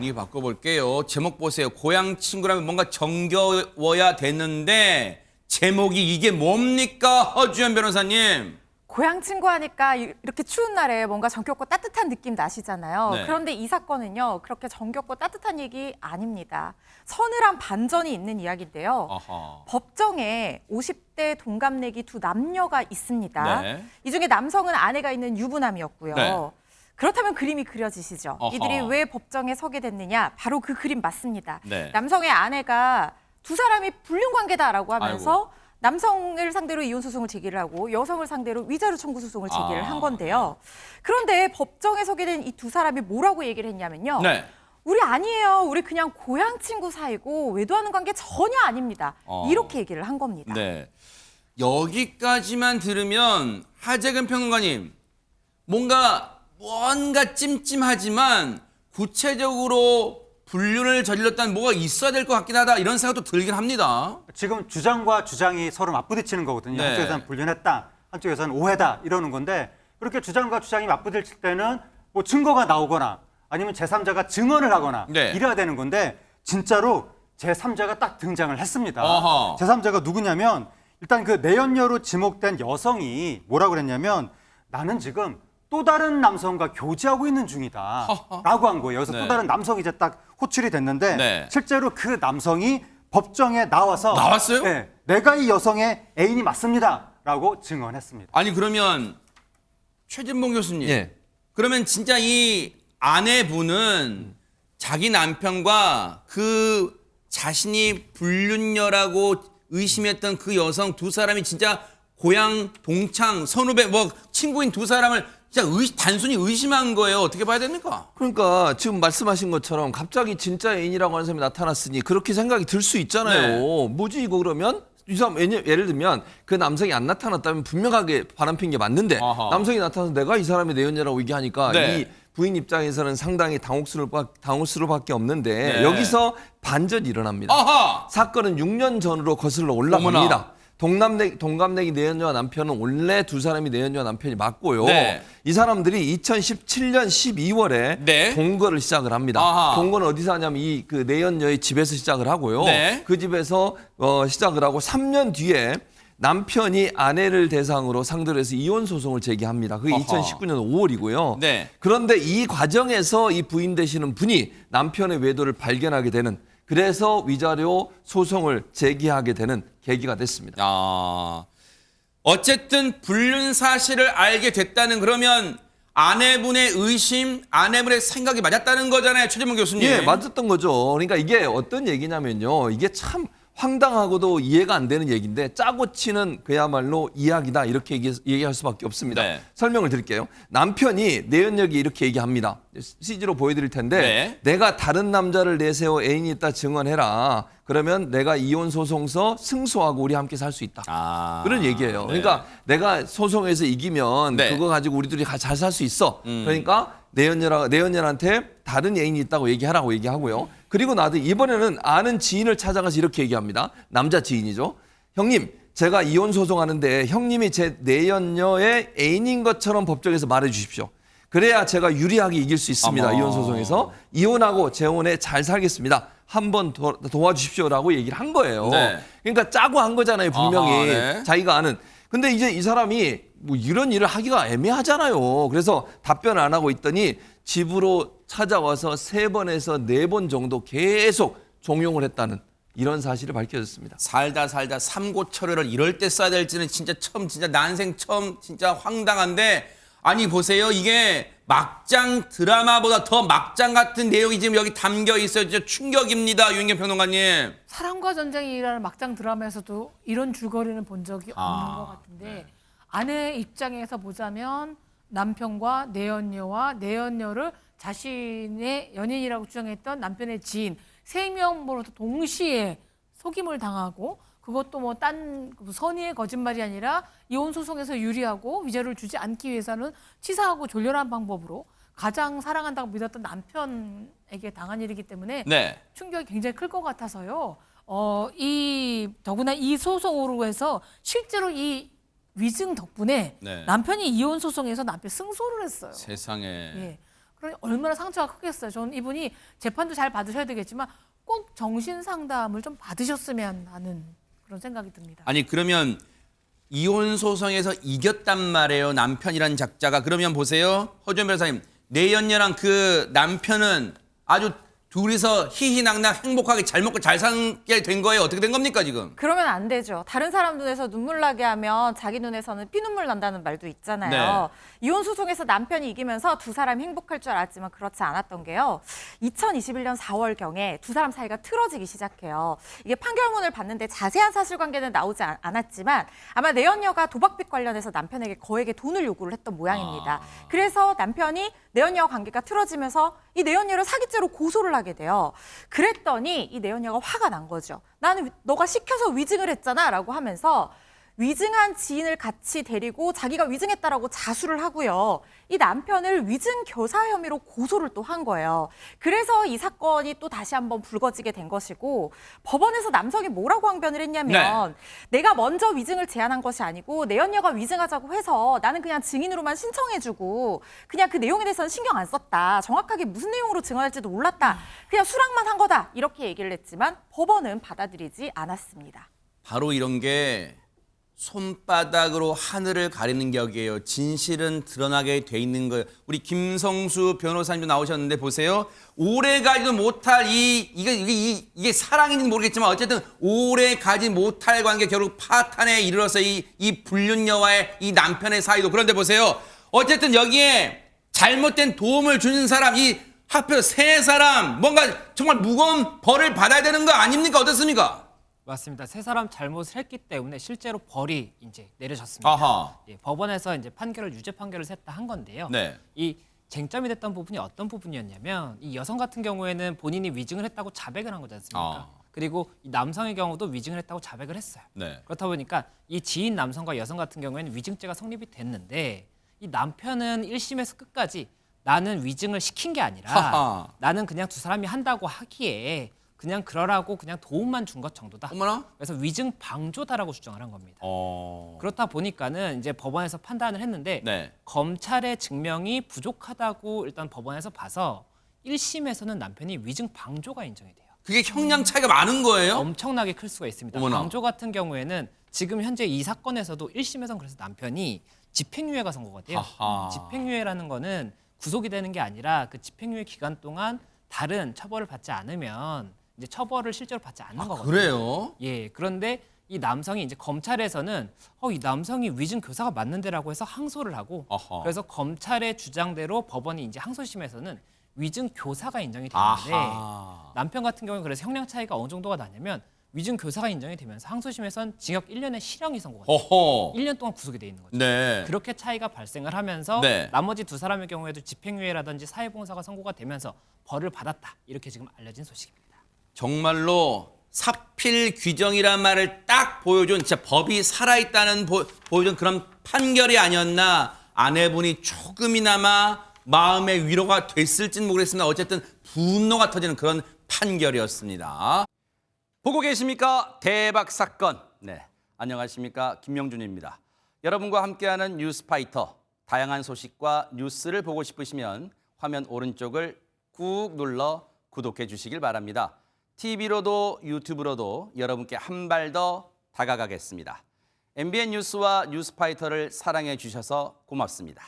분위기 바꿔볼게요. 제목 보세요. 고향 친구라면 뭔가 정겨워야 되는데 제목이 이게 뭡니까? 허주연 변호사님. 고향 친구 하니까 이렇게 추운 날에 뭔가 정겹고 따뜻한 느낌 나시잖아요. 네. 그런데 이 사건은요. 그렇게 정겹고 따뜻한 얘기 아닙니다. 서늘한 반전이 있는 이야기인데요. 아하. 법정에 50대 동갑내기 두 남녀가 있습니다. 네. 이 중에 남성은 아내가 있는 유부남이었고요. 네. 그렇다면 그림이 그려지시죠. 어허. 이들이 왜 법정에 서게 됐느냐. 바로 그 그림 맞습니다. 네. 남성의 아내가 두 사람이 불륜관계다라고 하면서 아이고. 남성을 상대로 이혼소송을 제기를 하고 여성을 상대로 위자료 청구 소송을 제기를 한 건데요. 그런데 법정에 서게 된 이 두 사람이 뭐라고 얘기를 했냐면요. 네. 우리 아니에요. 우리 그냥 고향 친구 사이고 외도하는 관계 전혀 아닙니다. 이렇게 얘기를 한 겁니다. 네. 여기까지만 들으면 하재근 평론가님 뭔가 찜찜하지만 구체적으로 불륜을 저질렀다는 뭐가 있어야 될 것 같긴 하다 이런 생각도 들긴 합니다. 지금 주장과 주장이 서로 맞부딪히는 거거든요. 네. 한쪽에서는 불륜했다, 한쪽에서는 오해다 이러는 건데 그렇게 주장과 주장이 맞부딪힐 때는 뭐 증거가 나오거나 아니면 제3자가 증언을 하거나 네. 이래야 되는 건데 진짜로 제3자가 딱 등장을 했습니다. 어허. 제3자가 누구냐면 일단 그 내연녀로 지목된 여성이 뭐라고 그랬냐면 나는 지금 또 다른 남성과 교제하고 있는 중이다 라고 한 거예요. 그래서 네. 또 다른 남성이 이제 딱 호출이 됐는데 네. 실제로 그 남성이 법정에 나와서 나왔어요? 네, 내가 이 여성의 애인이 맞습니다 라고 증언했습니다. 아니 그러면 최진봉 교수님. 예. 그러면 진짜 이 아내분은 자기 남편과 그 자신이 불륜녀라고 의심했던 그 여성 두 사람이 진짜 고향 동창 선후배 뭐 친구인 두 사람을 진짜 단순히 의심한 거예요. 어떻게 봐야 됩니까? 그러니까 지금 말씀하신 것처럼 갑자기 진짜 애인이라고 하는 사람이 나타났으니 그렇게 생각이 들 수 있잖아요. 네. 뭐지 이거 그러면? 이 사람 예를 들면 그 남성이 안 나타났다면 분명하게 바람핀 게 맞는데 아하. 남성이 나타나서 내가 이 사람의 내연녀라고 얘기하니까 네. 이 부인 입장에서는 상당히 당혹스러울 밖에 없는데 네. 여기서 반전이 일어납니다. 아하! 사건은 6년 전으로 거슬러 올라갑니다. 어머나. 동갑내기 내연녀와 남편은 원래 두 사람이 내연녀와 남편이 맞고요. 네. 이 사람들이 2017년 12월에 네. 동거를 시작을 합니다. 아하. 동거는 어디서 하냐면 이 그 내연녀의 집에서 시작을 하고요. 네. 그 집에서 시작을 하고 3년 뒤에 남편이 아내를 대상으로 상대로 해서 이혼 소송을 제기합니다. 그게 아하. 2019년 5월이고요. 네. 그런데 이 과정에서 이 부인 되시는 분이 남편의 외도를 발견하게 되는 그래서 위자료 소송을 제기하게 되는 계기가 됐습니다. 아, 어쨌든 불륜 사실을 알게 됐다는 그러면 아내분의 의심, 아내분의 생각이 맞았다는 거잖아요, 최진봉 교수님. 예, 맞았던 거죠. 그러니까 이게 어떤 얘기냐면요. 이게 참 황당하고도 이해가 안 되는 얘기인데 짜고 치는 그야말로 이야기다 이렇게 얘기할 수밖에 없습니다. 네. 설명을 드릴게요. 남편이 내연녀에게 이렇게 얘기합니다. CG로 보여드릴 텐데 네. 내가 다른 남자를 내세워 애인이 있다 증언해라. 그러면 내가 이혼 소송서 승소하고 우리 함께 살 수 있다. 아, 그런 얘기예요. 네. 그러니까 내가 소송에서 이기면 네. 그거 가지고 우리 둘이 잘 살 수 있어. 그러니까 내연녀한테 다른 애인이 있다고 얘기하라고 얘기하고요. 그리고 나도 이번에는 아는 지인을 찾아가서 이렇게 얘기합니다. 남자 지인이죠. 형님, 제가 이혼 소송하는데 형님이 제 내연녀의 애인인 것처럼 법정에서 말해 주십시오. 그래야 제가 유리하게 이길 수 있습니다. 어머. 이혼 소송에서. 이혼하고 재혼에 잘 살겠습니다. 한번 도와주십시오라고 얘기를 한 거예요. 네. 그러니까 짜고 한 거잖아요. 분명히. 아하, 네. 자기가 아는. 근데 이제 이 사람이 뭐 이런 일을 하기가 애매하잖아요. 그래서 답변을 안 하고 있더니 집으로 찾아와서 3번에서 4번 정도 계속 종용을 했다는 이런 사실이 밝혀졌습니다. 살다 삼고초려를 이럴 때 써야 될지는 진짜 난생 처음 진짜 황당한데 아니 보세요. 이게 막장 드라마보다 더 막장 같은 내용이 지금 여기 담겨 있어요. 진짜 충격입니다. 유인경 평론가님. 사랑과 전쟁이라는 막장 드라마에서도 이런 줄거리는 본 적이 없는 것 같은데 아내 입장에서 보자면 남편과 내연녀와 내연녀를 자신의 연인이라고 주장했던 남편의 지인 3명으로부터 동시에 속임을 당하고 그것도 뭐 딴 선의의 거짓말이 아니라 이혼 소송에서 유리하고 위자료를 주지 않기 위해서는 치사하고 졸렬한 방법으로 가장 사랑한다고 믿었던 남편에게 당한 일이기 때문에 네. 충격이 굉장히 클 것 같아서요. 더구나 이 소송으로 해서 실제로 이 위증 덕분에 네. 남편이 이혼 소송에서 남편 승소를 했어요. 세상에. 예. 그러니 얼마나 상처가 크겠어요. 저는 이분이 재판도 잘 받으셔야 되겠지만 꼭 정신 상담을 좀 받으셨으면 하는 그런 생각이 듭니다. 아니 그러면 이혼 소송에서 이겼단 말이에요. 남편이란 작자가. 그러면 보세요. 허준 변호사님. 내연녀랑 그 남편은 아주 둘이서 희희낙낙 행복하게 잘 먹고 잘 살게 된 거예요. 어떻게 된 겁니까 지금? 그러면 안 되죠. 다른 사람 눈에서 눈물 나게 하면 자기 눈에서는 피눈물 난다는 말도 있잖아요. 이혼 소송에서 남편이 이기면서 두 사람이 행복할 줄 알았지만 그렇지 않았던 게요. 2021년 4월경에 두 사람 사이가 틀어지기 시작해요. 이게 판결문을 봤는데 자세한 사실관계는 나오지 않았지만 아마 내연녀가 도박빚 관련해서 남편에게 거액의 돈을 요구를 했던 모양입니다. 그래서 남편이 내연녀와 관계가 틀어지면서 이 내연녀를 사기죄로 고소를 하게 돼요. 그랬더니 이 내연녀가 화가 난 거죠. 나는 너가 시켜서 위증을 했잖아 라고 하면서 위증한 지인을 같이 데리고 자기가 위증했다라고 자수를 하고요. 이 남편을 위증 교사 혐의로 고소를 또 한 거예요. 그래서 이 사건이 또 다시 한번 불거지게 된 것이고 법원에서 남성이 뭐라고 항변을 했냐면 내가 먼저 위증을 제안한 것이 아니고 내연녀가 위증하자고 해서 나는 그냥 증인으로만 신청해주고 그냥 그 내용에 대해서는 신경 안 썼다. 정확하게 무슨 내용으로 증언할지도 몰랐다. 그냥 수락만 한 거다. 이렇게 얘기를 했지만 법원은 받아들이지 않았습니다. 바로 이런 게 손바닥으로 하늘을 가리는 격이에요. 진실은 드러나게 돼 있는 거예요. 우리 김성수 변호사님도 나오셨는데 보세요. 오래 가지도 못할 이게 사랑인지는 모르겠지만 어쨌든 오래 가지 못할 관계 결국 파탄에 이르러서 이 불륜녀와의 이 남편의 사이도. 그런데 보세요. 어쨌든 여기에 잘못된 도움을 주는 사람, 이 하필 세 사람 뭔가 정말 무거운 벌을 받아야 되는 거 아닙니까? 어떻습니까? 맞습니다. 세 사람 잘못을 했기 때문에 실제로 벌이 이제 내려졌습니다. 아하. 예, 법원에서 이제 유죄 판결을 했다 한 건데요. 네. 이 쟁점이 됐던 부분이 어떤 부분이었냐면 이 여성 같은 경우에는 본인이 위증을 했다고 자백을 한 거지 않습니까? 그리고 이 남성의 경우도 위증을 했다고 자백을 했어요. 네. 그렇다 보니까 이 지인 남성과 여성 같은 경우에는 위증죄가 성립이 됐는데 이 남편은 1심에서 끝까지 나는 위증을 시킨 게 아니라 하하. 나는 그냥 두 사람이 한다고 하기에 그냥 그러라고 그냥 도움만 준 것 정도다. 어머나. 그래서 위증 방조다라고 주장을 한 겁니다. 어. 그렇다 보니까는 이제 법원에서 판단을 했는데 네. 검찰의 증명이 부족하다고 일단 법원에서 봐서 1심에서는 남편이 위증 방조가 인정이 돼요. 그게 형량 차이가 많은 거예요? 엄청나게 클 수가 있습니다. 어머나. 방조 같은 경우에는 지금 현재 이 사건에서도 1심에서는 그래서 남편이 집행유예가 선고가 돼요. 하하. 집행유예라는 거는 구속이 되는 게 아니라 그 집행유예 기간 동안 다른 처벌을 받지 않으면 이제 처벌을 실제로 받지 않는 거거든요. 그래요? 예. 그런데 이 남성이 이제 검찰에서는 이 남성이 위증 교사가 맞는데라고 해서 항소를 하고 아하. 그래서 검찰의 주장대로 법원이 이제 항소심에서는 위증 교사가 인정이 되는데 아하. 남편 같은 경우는 그래서 형량 차이가 어느 정도가 나냐면 위증 교사가 인정이 되면서 항소심에선 징역 1년의 실형이 선고가 돼요. 어허. 1년 동안 구속이 돼 있는 거죠. 네. 그렇게 차이가 발생을 하면서 네. 나머지 두 사람의 경우에도 집행유예라든지 사회봉사가 선고가 되면서 벌을 받았다. 이렇게 지금 알려진 소식입니다. 정말로 사필 규정이란 말을 딱 보여준 진짜 법이 살아있다는 보여준 그런 판결이 아니었나. 아내분이 조금이나마 마음의 위로가 됐을지는 모르겠습니다. 어쨌든 분노가 터지는 그런 판결이었습니다. 보고 계십니까? 대박 사건. 네, 안녕하십니까? 김명준입니다. 여러분과 함께하는 뉴스파이터. 다양한 소식과 뉴스를 보고 싶으시면 화면 오른쪽을 꾹 눌러 구독해 주시길 바랍니다. TV로도 유튜브로도 여러분께 한 발 더 다가가겠습니다. MBN 뉴스와 뉴스파이터를 사랑해 주셔서 고맙습니다.